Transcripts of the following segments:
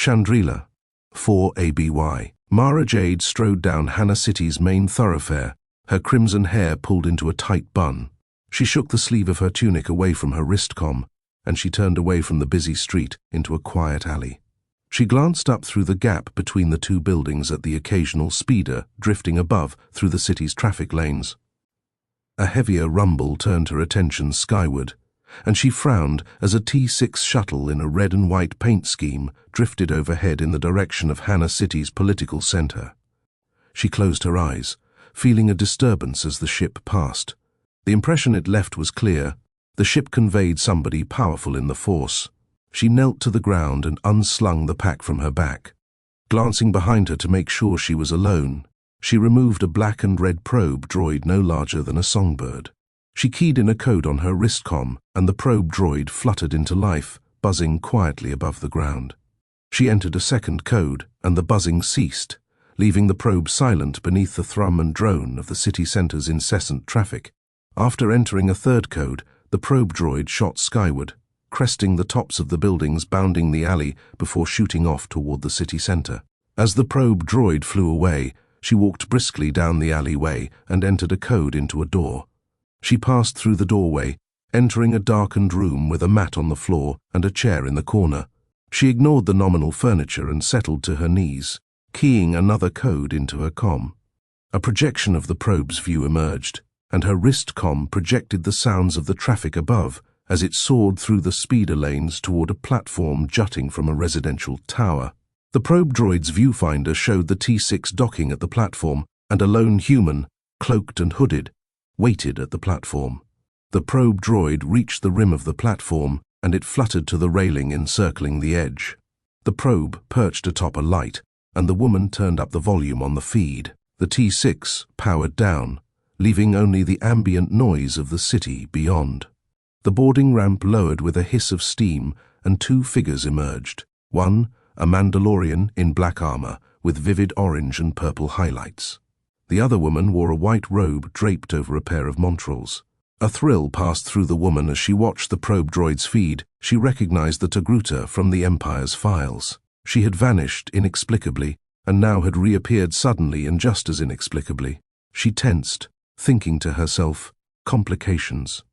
Chandrila, 4 ABY. Mara Jade strode down Hana City's main thoroughfare, her crimson hair pulled into a tight bun. She shook the sleeve of her tunic away from her wristcom, and she turned away from the busy street into a quiet alley. She glanced up through the gap between the two buildings at the occasional speeder drifting above through the city's traffic lanes. A heavier rumble turned her attention skyward, and she frowned as a T6 shuttle in a red and white paint scheme drifted overhead in the direction of Hana City's political center. She closed her eyes, feeling a disturbance as the ship passed. The impression it left was clear. The ship conveyed somebody powerful in the force. She knelt to the ground and unslung the pack from her back. Glancing behind her to make sure she was alone, she removed a black and red probe droid no larger than a songbird. She keyed in a code on her wristcom, and the probe droid fluttered into life, buzzing quietly above the ground. She entered a second code, and the buzzing ceased, leaving the probe silent beneath the thrum and drone of the city center's incessant traffic. After entering a third code, the probe droid shot skyward, cresting the tops of the buildings bounding the alley before shooting off toward the city center. As the probe droid flew away, she walked briskly down the alleyway and entered a code into a door. She passed through the doorway, entering a darkened room with a mat on the floor and a chair in the corner. She ignored the nominal furniture and settled to her knees, keying another code into her comm. A projection of the probe's view emerged, and her wrist comm projected the sounds of the traffic above as it soared through the speeder lanes toward a platform jutting from a residential tower. The probe droid's viewfinder showed the T6 docking at the platform, and a lone human, cloaked and hooded, waited at the platform. The probe droid reached the rim of the platform, and it fluttered to the railing encircling the edge. The probe perched atop a light, and the woman turned up the volume on the feed. The T6 powered down, leaving only the ambient noise of the city beyond. The boarding ramp lowered with a hiss of steam, and two figures emerged. One, a Mandalorian in black armor, with vivid orange and purple highlights. The other woman wore a white robe draped over a pair of montrals. A thrill passed through the woman as she watched the probe droid's feed. She recognized the Togruta from the Empire's files. She had vanished inexplicably, and now had reappeared suddenly and just as inexplicably. She tensed, thinking to herself, complications.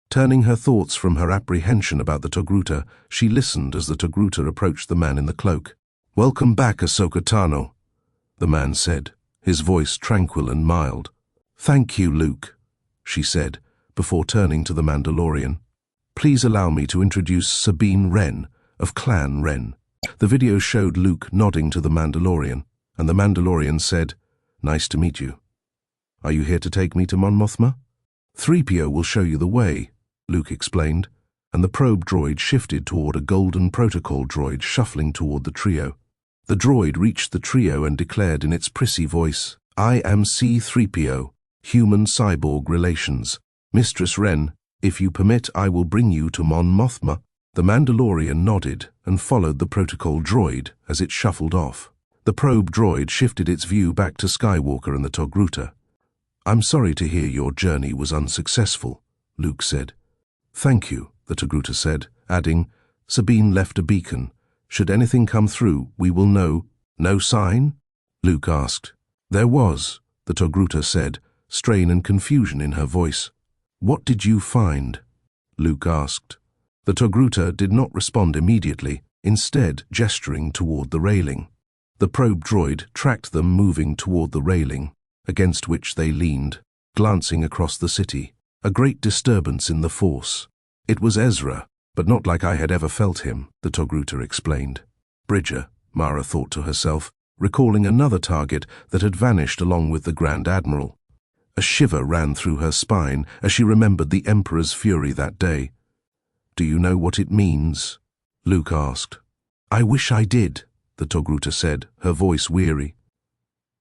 Turning her thoughts from her apprehension about the Togruta, she listened as the Togruta approached the man in the cloak. "Welcome back, Ahsoka Tano," the man said, his voice tranquil and mild. "Thank you, Luke," she said, before turning to the Mandalorian. "Please allow me to introduce Sabine Wren, of Clan Wren." The video showed Luke nodding to the Mandalorian, and the Mandalorian said, "Nice to meet you. Are you here to take me to Mon Mothma?" "3PO will show you the way," Luke explained, and the probe droid shifted toward a golden protocol droid shuffling toward the trio. The droid reached the trio and declared in its prissy voice, "I am C-3PO, Human-Cyborg Relations. Mistress Wren, if you permit, I will bring you to Mon Mothma." The Mandalorian nodded and followed the protocol droid as it shuffled off. The probe droid shifted its view back to Skywalker and the Togruta. "I'm sorry to hear your journey was unsuccessful," Luke said. "Thank you," the Togruta said, adding, "Sabine left a beacon. Should anything come through, we will know." "No sign?" Luke asked. "There was," the Togruta said, strain and confusion in her voice. "What did you find?" Luke asked. The Togruta did not respond immediately, instead gesturing toward the railing. The probe droid tracked them moving toward the railing, against which they leaned, glancing across the city. A great disturbance in the force. It was Ezra, but not like I had ever felt him, the Togruta explained. Bridger, Mara thought to herself, recalling another target that had vanished along with the Grand Admiral. A shiver ran through her spine as she remembered the Emperor's fury that day. "Do you know what it means?" Luke asked. "I wish I did," the Togruta said, her voice weary.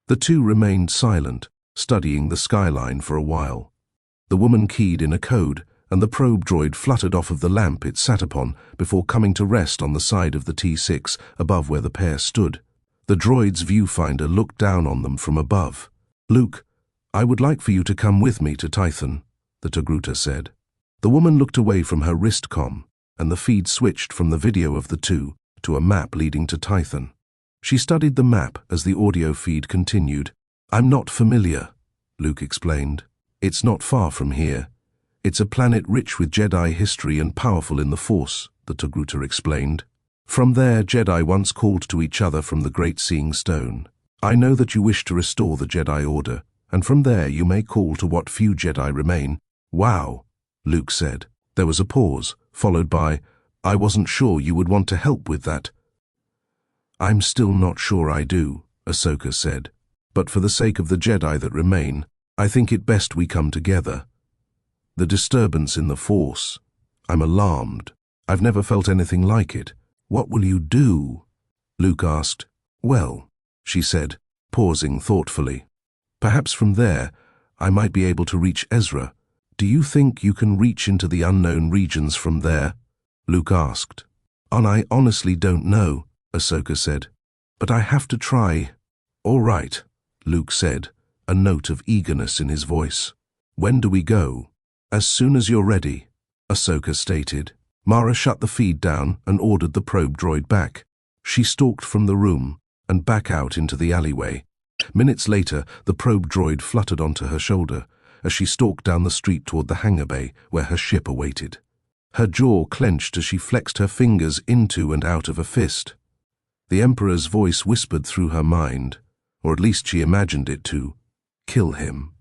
The two remained silent, studying the skyline for a while. The woman keyed in a code, and the probe droid fluttered off of the lamp it sat upon before coming to rest on the side of the T6 above where the pair stood. The droid's viewfinder looked down on them from above. "Luke, I would like for you to come with me to Tython," the Togruta said. The woman looked away from her wristcom, and the feed switched from the video of the two to a map leading to Tython. She studied the map as the audio feed continued. "I'm not familiar," Luke explained. "It's not far from here. It's a planet rich with Jedi history and powerful in the Force," the Togruta explained. "From there, Jedi once called to each other from the Great Seeing Stone. I know that you wish to restore the Jedi Order, and from there you may call to what few Jedi remain." "Wow," Luke said. There was a pause, followed by, "I wasn't sure you would want to help with that." "I'm still not sure I do," Ahsoka said. "But for the sake of the Jedi that remain, I think it best we come together. The disturbance in the Force. I'm alarmed. I've never felt anything like it. What will you do?" Luke asked. "Well," she said, pausing thoughtfully. "Perhaps from there, I might be able to reach Ezra. Do you think you can reach into the unknown regions from there?" Luke asked. "I honestly don't know," Ahsoka said. "But I have to try." "All right," Luke said, a note of eagerness in his voice. "When do we go?" "As soon as you're ready," Ahsoka stated. Mara shut the feed down and ordered the probe droid back. She stalked from the room and back out into the alleyway. Minutes later, the probe droid fluttered onto her shoulder as she stalked down the street toward the hangar bay where her ship awaited. Her jaw clenched as she flexed her fingers into and out of a fist. The Emperor's voice whispered through her mind, or at least she imagined it to. "Kill him.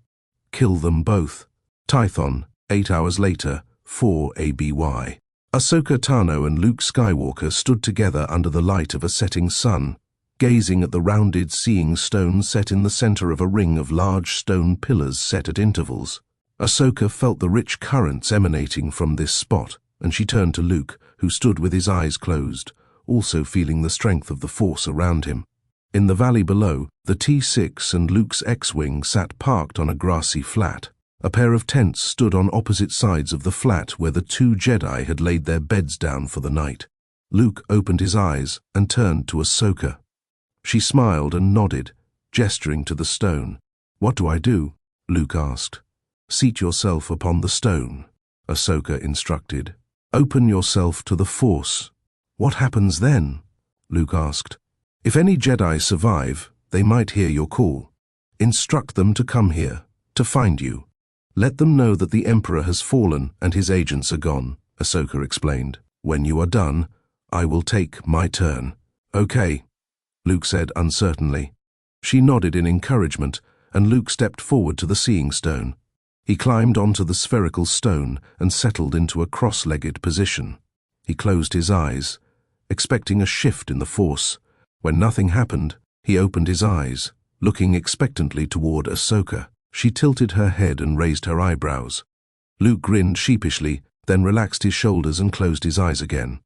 Kill them both." Tython, 8 hours later, 4 ABY. Ahsoka Tano and Luke Skywalker stood together under the light of a setting sun, gazing at the rounded seeing stone set in the center of a ring of large stone pillars set at intervals. Ahsoka felt the rich currents emanating from this spot, and she turned to Luke, who stood with his eyes closed, also feeling the strength of the Force around him. In the valley below, the T-6 and Luke's X-Wing sat parked on a grassy flat. A pair of tents stood on opposite sides of the flat where the two Jedi had laid their beds down for the night. Luke opened his eyes and turned to Ahsoka. She smiled and nodded, gesturing to the stone. "What do I do?" Luke asked. "Seat yourself upon the stone," Ahsoka instructed. "Open yourself to the Force." "What happens then?" Luke asked. "If any Jedi survive, they might hear your call. Instruct them to come here, to find you. Let them know that the Emperor has fallen and his agents are gone," Ahsoka explained. "When you are done, I will take my turn." "Okay," Luke said uncertainly. She nodded in encouragement, and Luke stepped forward to the seeing stone. He climbed onto the spherical stone and settled into a cross-legged position. He closed his eyes, expecting a shift in the Force. When nothing happened, he opened his eyes, looking expectantly toward Ahsoka. She tilted her head and raised her eyebrows. Luke grinned sheepishly, then relaxed his shoulders and closed his eyes again.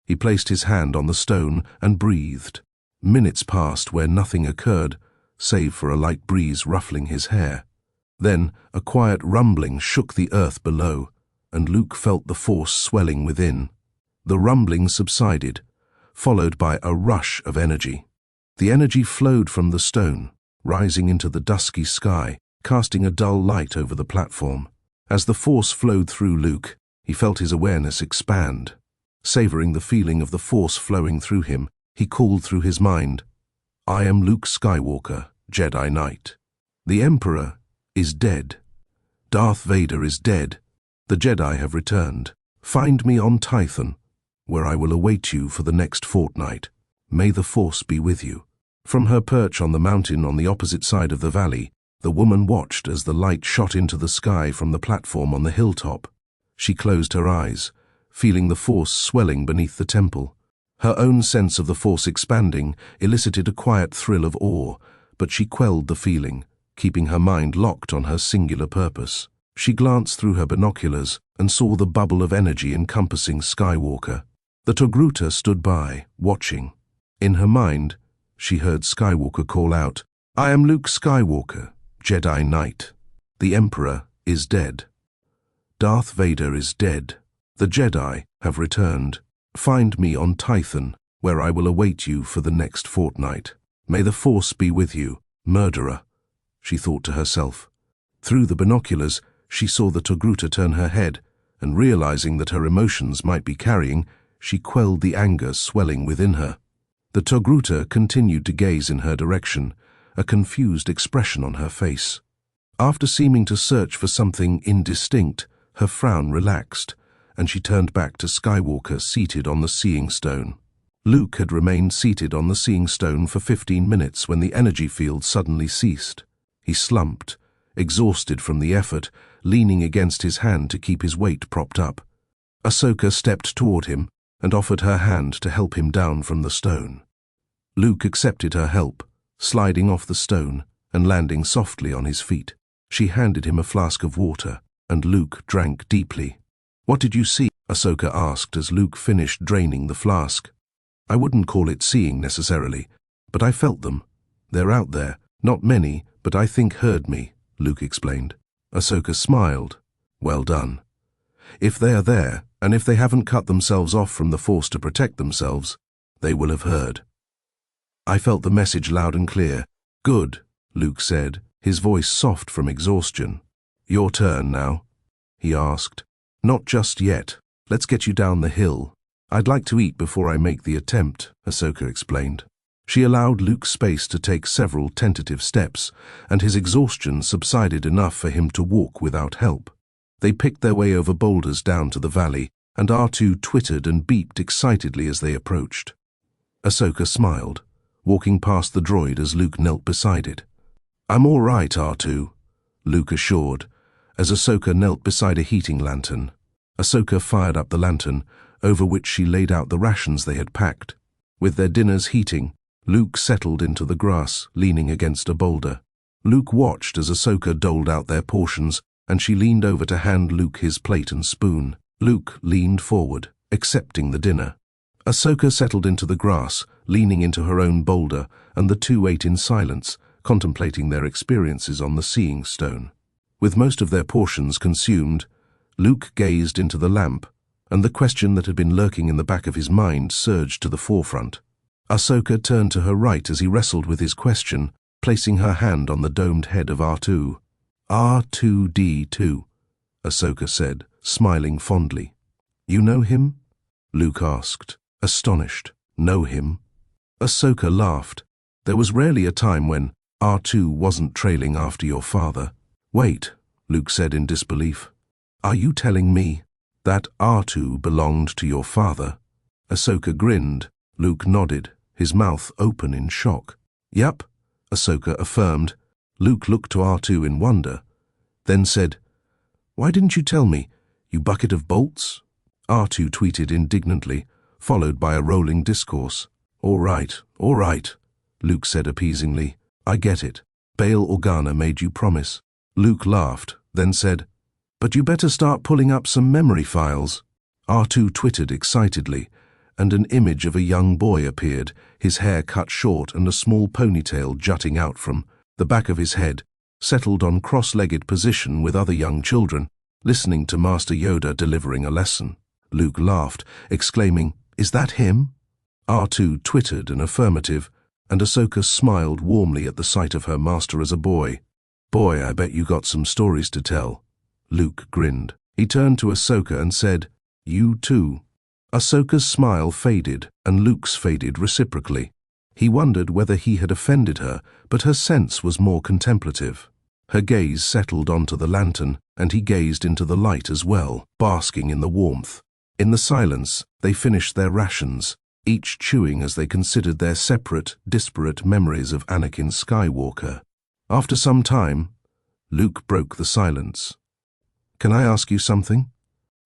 He placed his hand on the stone and breathed. Minutes passed where nothing occurred, save for a light breeze ruffling his hair. Then a quiet rumbling shook the earth below, and Luke felt the Force swelling within. The rumbling subsided, followed by a rush of energy. The energy flowed from the stone, rising into the dusky sky, casting a dull light over the platform. As the Force flowed through Luke, he felt his awareness expand. Savoring the feeling of the Force flowing through him, he called through his mind, "I am Luke Skywalker, Jedi Knight. The Emperor is dead. Darth Vader is dead. The Jedi have returned. Find me on Tython, where I will await you for the next fortnight. May the Force be with you." From her perch on the mountain on the opposite side of the valley, the woman watched as the light shot into the sky from the platform on the hilltop. She closed her eyes, feeling the Force swelling beneath the temple. Her own sense of the Force expanding elicited a quiet thrill of awe, but she quelled the feeling, keeping her mind locked on her singular purpose. She glanced through her binoculars and saw the bubble of energy encompassing Skywalker. The Togruta stood by, watching. In her mind, she heard Skywalker call out, "I am Luke Skywalker, Jedi Knight. The Emperor is dead. Darth Vader is dead. The Jedi have returned. Find me on Tython, where I will await you for the next fortnight. May the Force be with you, murderer," she thought to herself. Through the binoculars, she saw the Togruta turn her head, and realizing that her emotions might be carrying, she quelled the anger swelling within her. The Togruta continued to gaze in her direction, a confused expression on her face. After seeming to search for something indistinct, her frown relaxed, and she turned back to Skywalker seated on the Seeing Stone. Luke had remained seated on the Seeing Stone for 15 minutes when the energy field suddenly ceased. He slumped, exhausted from the effort, leaning against his hand to keep his weight propped up. Ahsoka stepped toward him and offered her hand to help him down from the stone. Luke accepted her help, sliding off the stone and landing softly on his feet. She handed him a flask of water, and Luke drank deeply. "What did you see?" Ahsoka asked as Luke finished draining the flask. "I wouldn't call it seeing necessarily, but I felt them. They're out there, not many, but I think heard me," Luke explained. Ahsoka smiled. "Well done. If they are there, and if they haven't cut themselves off from the Force to protect themselves, they will have heard." "I felt the message loud and clear." "Good," Luke said, his voice soft from exhaustion. "Your turn now?" he asked. "Not just yet. Let's get you down the hill. I'd like to eat before I make the attempt," Ahsoka explained. She allowed Luke space to take several tentative steps, and his exhaustion subsided enough for him to walk without help. They picked their way over boulders down to the valley, and R2 twittered and beeped excitedly as they approached. Ahsoka smiled, walking past the droid as Luke knelt beside it. "I'm all right, R2, Luke assured, as Ahsoka knelt beside a heating lantern. Ahsoka fired up the lantern, over which she laid out the rations they had packed. With their dinners heating, Luke settled into the grass, leaning against a boulder. Luke watched as Ahsoka doled out their portions, and she leaned over to hand Luke his plate and spoon. Luke leaned forward, accepting the dinner. Ahsoka settled into the grass, leaning into her own boulder, and the two ate in silence, contemplating their experiences on the Seeing Stone. With most of their portions consumed, Luke gazed into the lamp, and the question that had been lurking in the back of his mind surged to the forefront. Ahsoka turned to her right as he wrestled with his question, placing her hand on the domed head of R2. "R2-D2, Ahsoka said, smiling fondly. "You know him?" Luke asked, astonished. "Know him?" Ahsoka laughed. "There was rarely a time when R2 wasn't trailing after your father." "Wait," Luke said in disbelief. "Are you telling me that R2 belonged to your father?" Ahsoka grinned. Luke nodded, his mouth open in shock. "Yup," Ahsoka affirmed. Luke looked to R2 in wonder, then said, "Why didn't you tell me, you bucket of bolts?" R2 tweeted indignantly, followed by a rolling discourse. All right, Luke said appeasingly. "I get it. Bail Organa made you promise." Luke laughed, then said, "But you better start pulling up some memory files." R2 twittered excitedly, and an image of a young boy appeared, his hair cut short and a small ponytail jutting out from the back of his head, settled on cross-legged position with other young children, listening to Master Yoda delivering a lesson. Luke laughed, exclaiming, "Is that him?" R2 twittered an affirmative, and Ahsoka smiled warmly at the sight of her master as a boy. "Boy, I bet you got some stories to tell." Luke grinned. He turned to Ahsoka and said, "You too." Ahsoka's smile faded, and Luke's faded reciprocally. He wondered whether he had offended her, but her sense was more contemplative. Her gaze settled onto the lantern, and he gazed into the light as well, basking in the warmth. In the silence, they finished their rations, each chewing as they considered their separate, disparate memories of Anakin Skywalker. After some time, Luke broke the silence. "Can I ask you something?"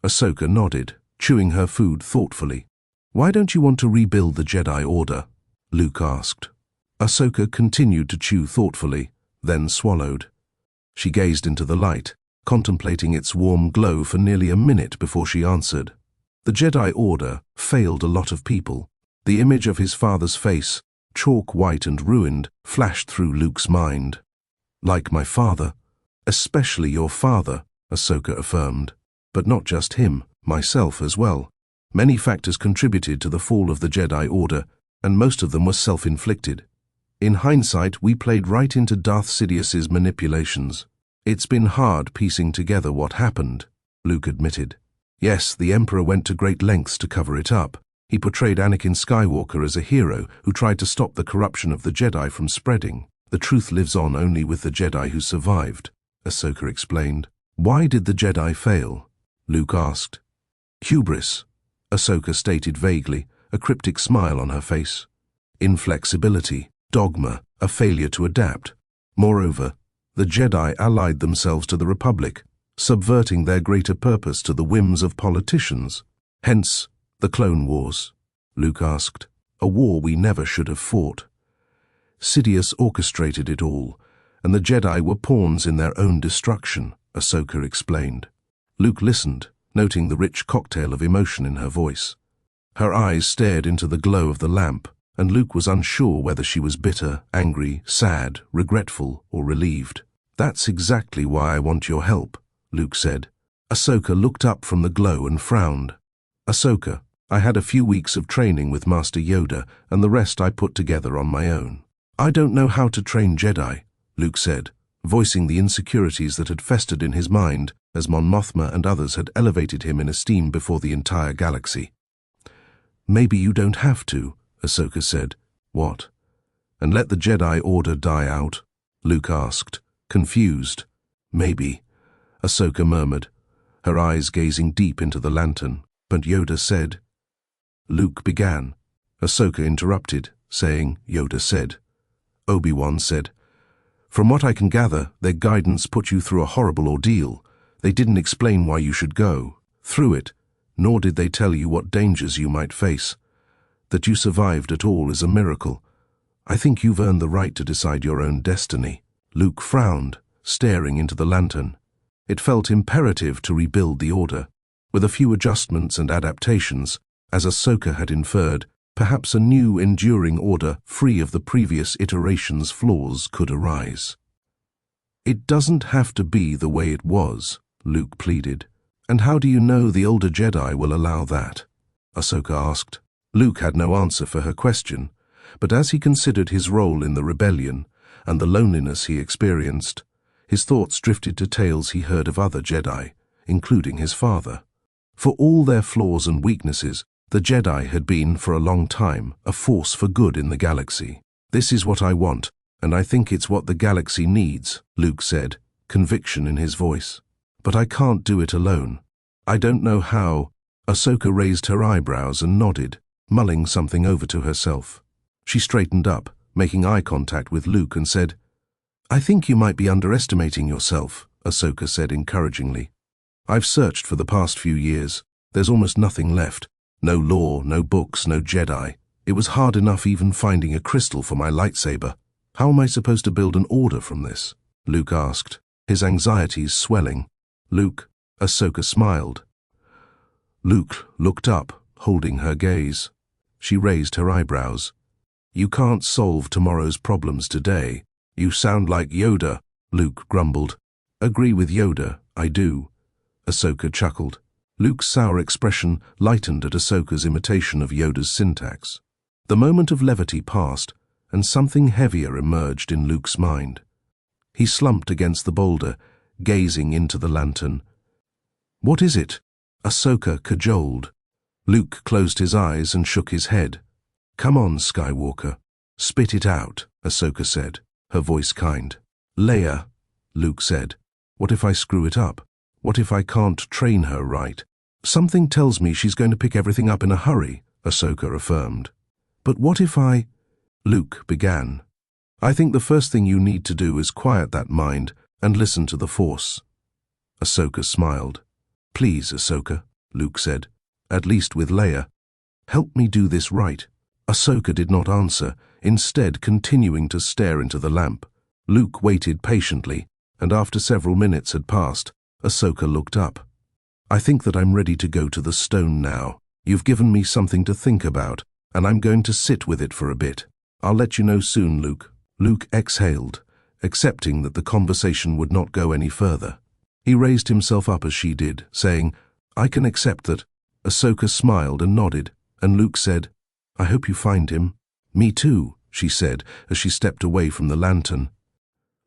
Ahsoka nodded, chewing her food thoughtfully. "Why don't you want to rebuild the Jedi Order?" Luke asked. Ahsoka continued to chew thoughtfully, then swallowed. She gazed into the light, contemplating its warm glow for nearly a minute before she answered. The Jedi Order failed a lot of people. The image of his father's face, chalk white and ruined, flashed through Luke's mind. "Like my father. Especially your father," Ahsoka affirmed. "But not just him, myself as well. Many factors contributed to the fall of the Jedi Order, and most of them were self-inflicted. In hindsight, we played right into Darth Sidious's manipulations. It's been hard piecing together what happened," Luke admitted. "Yes, the Emperor went to great lengths to cover it up, He portrayed Anakin Skywalker as a hero who tried to stop the corruption of the Jedi from spreading. The truth lives on only with the Jedi who survived, Ahsoka explained. Why did the Jedi fail? Luke asked. Hubris, Ahsoka stated vaguely, a cryptic smile on her face. Inflexibility, dogma, a failure to adapt. Moreover, the Jedi allied themselves to the Republic, subverting their greater purpose to the whims of politicians. Hence, the Clone Wars. Luke asked. A war we never should have fought. Sidious orchestrated it all, and the Jedi were pawns in their own destruction, Ahsoka explained. Luke listened, noting the rich cocktail of emotion in her voice. Her eyes stared into the glow of the lamp, and Luke was unsure whether she was bitter, angry, sad, regretful, or relieved. That's exactly why I want your help, Luke said. Ahsoka looked up from the glow and frowned. Ahsoka, I had a few weeks of training with Master Yoda, and the rest I put together on my own. I don't know how to train Jedi, Luke said, voicing the insecurities that had festered in his mind as Mon Mothma and others had elevated him in esteem before the entire galaxy. Maybe you don't have to, Ahsoka said. What? And let the Jedi Order die out? Luke asked, confused. Maybe, Ahsoka murmured, her eyes gazing deep into the lantern. But Yoda said. Luke began. Ahsoka interrupted, saying, Yoda said. Obi-Wan said, From what I can gather, their guidance put you through a horrible ordeal. They didn't explain why you should go through it, nor did they tell you what dangers you might face. That you survived at all is a miracle. I think you've earned the right to decide your own destiny. Luke frowned, staring into the lantern. It felt imperative to rebuild the Order. With a few adjustments and adaptations, as Ahsoka had inferred, perhaps a new enduring order free of the previous iteration's flaws could arise. It doesn't have to be the way it was, Luke pleaded. And how do you know the older Jedi will allow that? Ahsoka asked. Luke had no answer for her question, but as he considered his role in the rebellion and the loneliness he experienced, his thoughts drifted to tales he heard of other Jedi, including his father. For all their flaws and weaknesses, the Jedi had been, for a long time, a force for good in the galaxy. This is what I want, and I think it's what the galaxy needs, Luke said, conviction in his voice. But I can't do it alone. I don't know how. Ahsoka raised her eyebrows and nodded, mulling something over to herself. She straightened up, making eye contact with Luke, and said, I think you might be underestimating yourself, Ahsoka said encouragingly. I've searched for the past few years. There's almost nothing left. No lore, no books, no Jedi. It was hard enough even finding a crystal for my lightsaber. How am I supposed to build an order from this? Luke asked, his anxieties swelling. Luke, Ahsoka smiled. Luke looked up, holding her gaze. She raised her eyebrows. You can't solve tomorrow's problems today. You sound like Yoda, Luke grumbled. Agree with Yoda, I do. Ahsoka chuckled. Luke's sour expression lightened at Ahsoka's imitation of Yoda's syntax. The moment of levity passed, and something heavier emerged in Luke's mind. He slumped against the boulder, gazing into the lantern. What is it? Ahsoka cajoled. Luke closed his eyes and shook his head. Come on, Skywalker. Spit it out, Ahsoka said, her voice kind. Leia, Luke said. What if I screw it up? What if I can't train her right? Something tells me she's going to pick everything up in a hurry, Ahsoka affirmed. But what if I... Luke began. I think the first thing you need to do is quiet that mind and listen to the Force. Ahsoka smiled. Please, Ahsoka, Luke said, at least with Leia. Help me do this right. Ahsoka did not answer, instead continuing to stare into the lamp. Luke waited patiently, and after several minutes had passed, Ahsoka looked up. I think that I'm ready to go to the stone now. You've given me something to think about, and I'm going to sit with it for a bit. I'll let you know soon, Luke. Luke exhaled, accepting that the conversation would not go any further. He raised himself up as she did, saying, I can accept that. Ahsoka smiled and nodded, and Luke said, I hope you find him. Me too, she said as she stepped away from the lantern.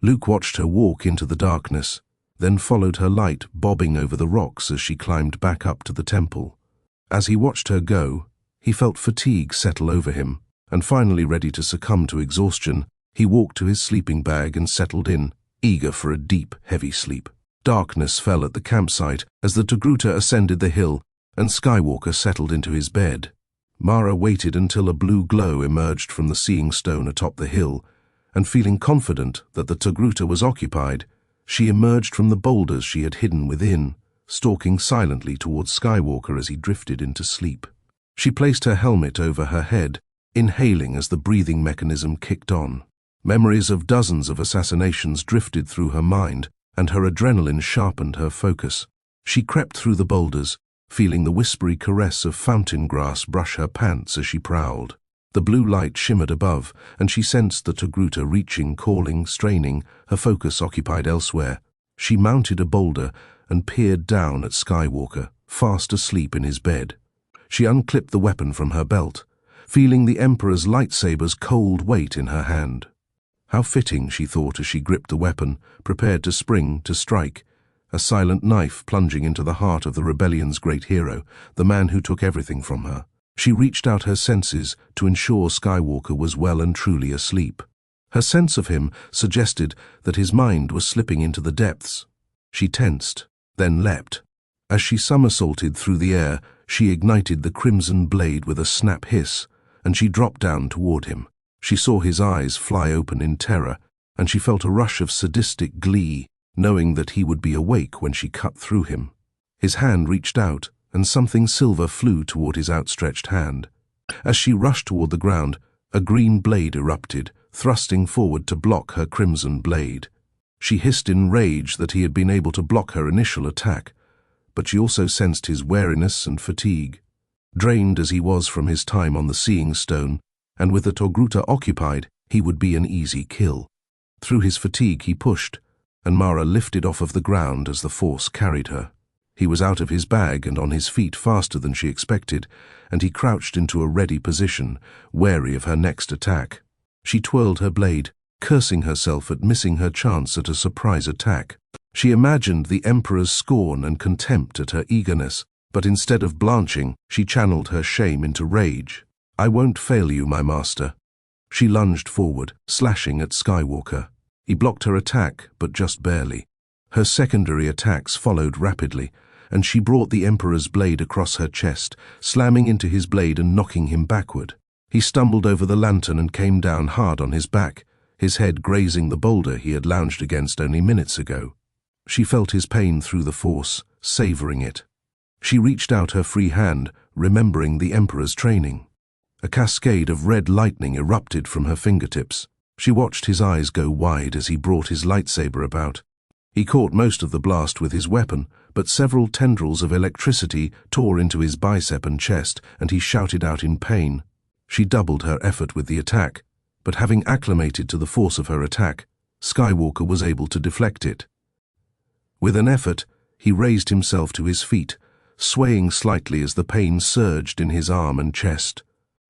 Luke watched her walk into the darkness, then followed her light bobbing over the rocks as she climbed back up to the temple. As he watched her go, He felt fatigue settle over him, and finally ready to succumb to exhaustion, he walked to his sleeping bag and settled in, eager for a deep, heavy sleep. Darkness fell at the campsite as the Togruta ascended the hill and Skywalker settled into his bed. Mara waited until a blue glow emerged from the seeing stone atop the hill, and feeling confident that the Togruta was occupied, she emerged from the boulders she had hidden within, stalking silently towards Skywalker as he drifted into sleep. She placed her helmet over her head, inhaling as the breathing mechanism kicked on. Memories of dozens of assassinations drifted through her mind, and her adrenaline sharpened her focus. She crept through the boulders, feeling the whispery caress of fountain grass brush her pants as she prowled. The blue light shimmered above, and she sensed the Togruta reaching, calling, straining, her focus occupied elsewhere. She mounted a boulder and peered down at Skywalker, fast asleep in his bed. She unclipped the weapon from her belt, feeling the Emperor's lightsaber's cold weight in her hand. How fitting, she thought as she gripped the weapon, prepared to spring, to strike, a silent knife plunging into the heart of the rebellion's great hero, the man who took everything from her. She reached out her senses to ensure Skywalker was well and truly asleep. Her sense of him suggested that his mind was slipping into the depths. She tensed, then leapt. As she somersaulted through the air, she ignited the crimson blade with a snap hiss, and she dropped down toward him. She saw his eyes fly open in terror, and she felt a rush of sadistic glee, knowing that he would be awake when she cut through him. His hand reached out, and something silver flew toward his outstretched hand. As she rushed toward the ground, a green blade erupted, thrusting forward to block her crimson blade. She hissed in rage that he had been able to block her initial attack, but she also sensed his weariness and fatigue. Drained as he was from his time on the Seeing Stone, and with the Togruta occupied, he would be an easy kill. Through his fatigue he pushed, and Mara lifted off of the ground as the force carried her. He was out of his bag and on his feet faster than she expected, and he crouched into a ready position, wary of her next attack. She twirled her blade, cursing herself at missing her chance at a surprise attack. She imagined the Emperor's scorn and contempt at her eagerness, but instead of blanching, she channeled her shame into rage. "I won't fail you, my master." She lunged forward, slashing at Skywalker. He blocked her attack, but just barely. Her secondary attacks followed rapidly, and she brought the Emperor's blade across her chest, slamming into his blade and knocking him backward. He stumbled over the lantern and came down hard on his back, his head grazing the boulder he had lounged against only minutes ago. She felt his pain through the force, savoring it. She reached out her free hand, remembering the Emperor's training. A cascade of red lightning erupted from her fingertips. She watched his eyes go wide as he brought his lightsaber about. He caught most of the blast with his weapon, but several tendrils of electricity tore into his bicep and chest, and he shouted out in pain. She doubled her effort with the attack, but having acclimated to the force of her attack, Skywalker was able to deflect it. With an effort, he raised himself to his feet, swaying slightly as the pain surged in his arm and chest.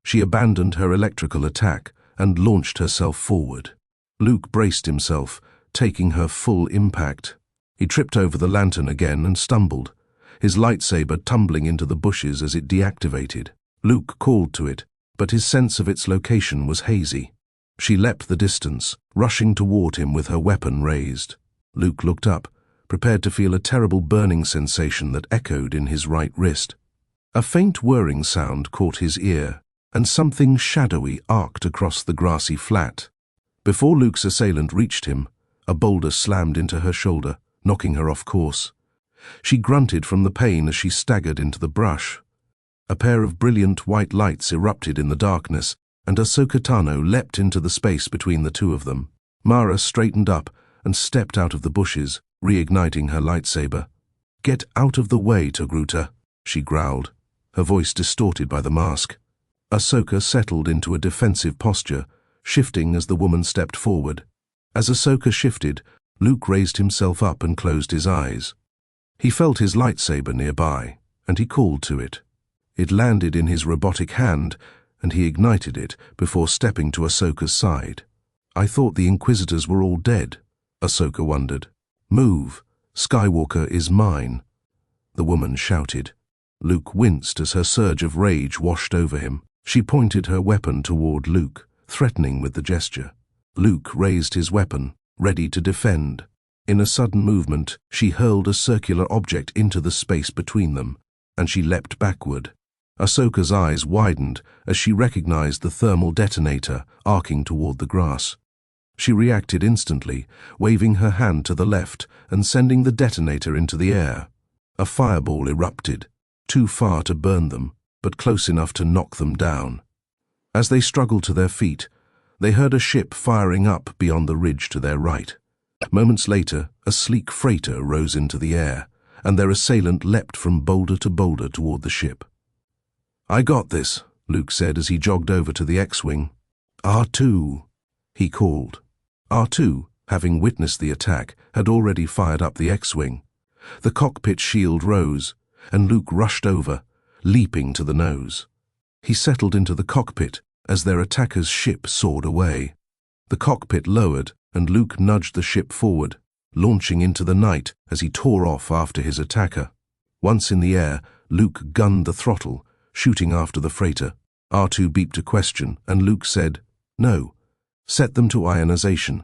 She abandoned her electrical attack and launched herself forward. Luke braced himself, taking her full impact. He tripped over the lantern again and stumbled, his lightsaber tumbling into the bushes as it deactivated. Luke called to it, but his sense of its location was hazy. She leapt the distance, rushing toward him with her weapon raised. Luke looked up, prepared to feel a terrible burning sensation that echoed in his right wrist. A faint whirring sound caught his ear, and something shadowy arced across the grassy flat. Before Luke's assailant reached him, a boulder slammed into her shoulder, knocking her off course. She grunted from the pain as she staggered into the brush. A pair of brilliant white lights erupted in the darkness, and Ahsoka Tano leapt into the space between the two of them. Mara straightened up and stepped out of the bushes, reigniting her lightsaber. "Get out of the way, Togruta," she growled, her voice distorted by the mask. Ahsoka settled into a defensive posture, shifting as the woman stepped forward. As Ahsoka shifted, Luke raised himself up and closed his eyes. He felt his lightsaber nearby, and he called to it. It landed in his robotic hand, and he ignited it before stepping to Ahsoka's side. "I thought the Inquisitors were all dead," Ahsoka wondered. "Move. Skywalker is mine," the woman shouted. Luke winced as her surge of rage washed over him. She pointed her weapon toward Luke, threatening with the gesture. Luke raised his weapon, ready to defend. In a sudden movement, she hurled a circular object into the space between them, and she leapt backward. Ahsoka's eyes widened as she recognized the thermal detonator arcing toward the grass. She reacted instantly, waving her hand to the left and sending the detonator into the air. A fireball erupted, too far to burn them, but close enough to knock them down. As they struggled to their feet, they heard a ship firing up beyond the ridge to their right. Moments later, a sleek freighter rose into the air, and their assailant leapt from boulder to boulder toward the ship. "I got this," Luke said as he jogged over to the X-Wing. "R2," he called. R2, having witnessed the attack, had already fired up the X-Wing. The cockpit shield rose, and Luke rushed over, leaping to the nose. He settled into the cockpit as their attacker's ship soared away. The cockpit lowered, and Luke nudged the ship forward, launching into the night as he tore off after his attacker. Once in the air, Luke gunned the throttle, shooting after the freighter. R2 beeped a question, and Luke said, "No. Set them to ionization.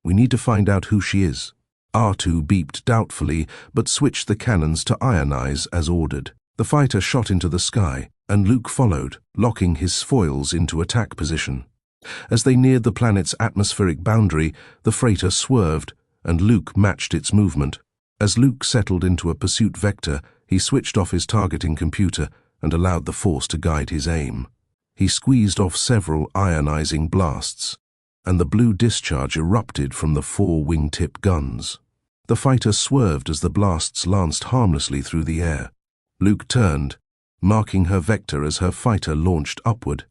We need to find out who she is." R2 beeped doubtfully, but switched the cannons to ionize as ordered. The fighter shot into the sky, and Luke followed, locking his foils into attack position. As they neared the planet's atmospheric boundary, the freighter swerved, and Luke matched its movement. As Luke settled into a pursuit vector, he switched off his targeting computer and allowed the Force to guide his aim. He squeezed off several ionizing blasts, and the blue discharge erupted from the 4 wingtip guns. The fighter swerved as the blasts lanced harmlessly through the air. Luke turned, marking her vector as her fighter launched upward.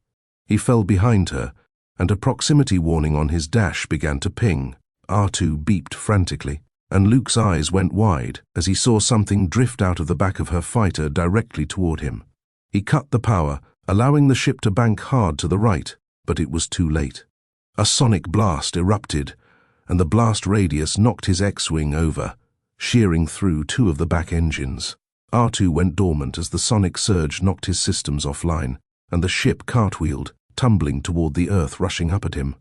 He fell behind her, and a proximity warning on his dash began to ping. R2 beeped frantically, and Luke's eyes went wide as he saw something drift out of the back of her fighter directly toward him. He cut the power, allowing the ship to bank hard to the right, but it was too late. A sonic blast erupted, and the blast radius knocked his X-Wing over, shearing through 2 of the back engines. R2 went dormant as the sonic surge knocked his systems offline, and the ship cartwheeled, tumbling toward the Earth rushing up at him.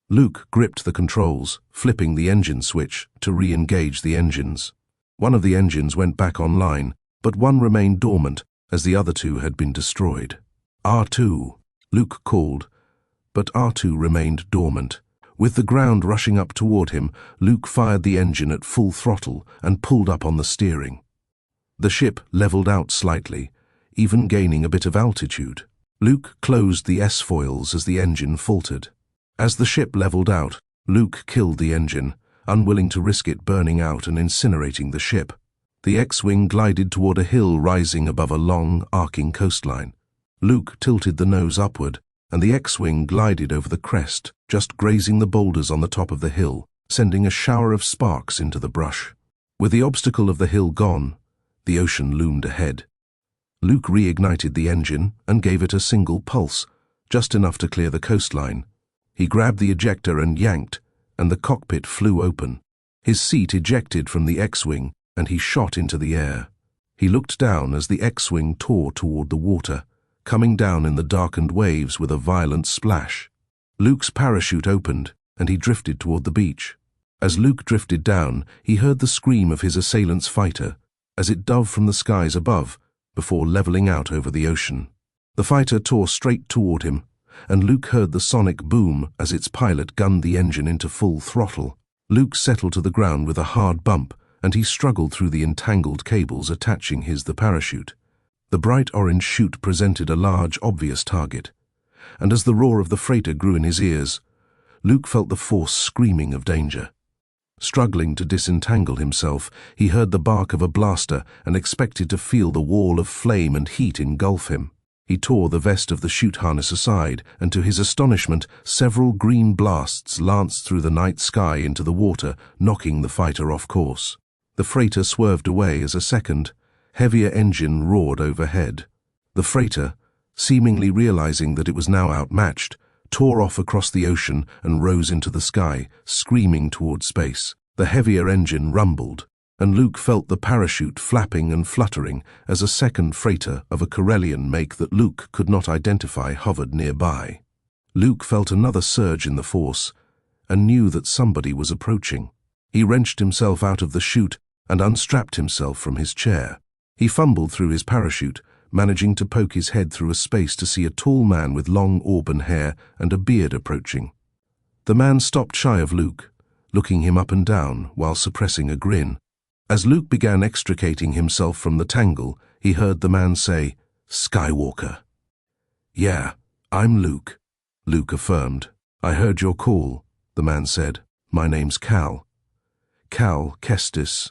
Luke gripped the controls, flipping the engine switch to re-engage the engines. One of the engines went back online, but one remained dormant as the other 2 had been destroyed. "R2," Luke called, but R2 remained dormant. With the ground rushing up toward him, Luke fired the engine at full throttle and pulled up on the steering. The ship leveled out slightly, even gaining a bit of altitude. Luke closed the S-foils as the engine faltered. As the ship leveled out, Luke killed the engine, unwilling to risk it burning out and incinerating the ship. The X-Wing glided toward a hill rising above a long, arcing coastline. Luke tilted the nose upward, and the X-Wing glided over the crest, just grazing the boulders on the top of the hill, sending a shower of sparks into the brush. With the obstacle of the hill gone, the ocean loomed ahead. Luke reignited the engine and gave it a single pulse, just enough to clear the coastline. He grabbed the ejector and yanked, and the cockpit flew open. His seat ejected from the X-Wing, and he shot into the air. He looked down as the X-Wing tore toward the water, coming down in the darkened waves with a violent splash. Luke's parachute opened, and he drifted toward the beach. As Luke drifted down, he heard the scream of his assailant's fighter as it dove from the skies above, before leveling out over the ocean. The fighter tore straight toward him, and Luke heard the sonic boom as its pilot gunned the engine into full throttle. Luke settled to the ground with a hard bump, and he struggled through the entangled cables attaching the parachute. The bright orange chute presented a large, obvious target, and as the roar of the freighter grew in his ears, Luke felt the Force screaming of danger. Struggling to disentangle himself, he heard the bark of a blaster and expected to feel the wall of flame and heat engulf him. He tore the vest of the chute harness aside, and to his astonishment, several green blasts lanced through the night sky into the water, knocking the fighter off course. The freighter swerved away as a second, heavier engine roared overhead. The freighter, seemingly realizing that it was now outmatched, tore off across the ocean and rose into the sky, screaming toward space. The heavier engine rumbled, and Luke felt the parachute flapping and fluttering as a second freighter of a Corellian make that Luke could not identify hovered nearby. Luke felt another surge in the force and knew that somebody was approaching. He wrenched himself out of the chute and unstrapped himself from his chair. He fumbled through his parachute, managing to poke his head through a space to see a tall man with long auburn hair and a beard approaching. The man stopped shy of Luke, looking him up and down while suppressing a grin. As Luke began extricating himself from the tangle, he heard the man say, "Skywalker." "Yeah, I'm Luke," Luke affirmed. "I heard your call," the man said. "My name's Cal. Cal Kestis."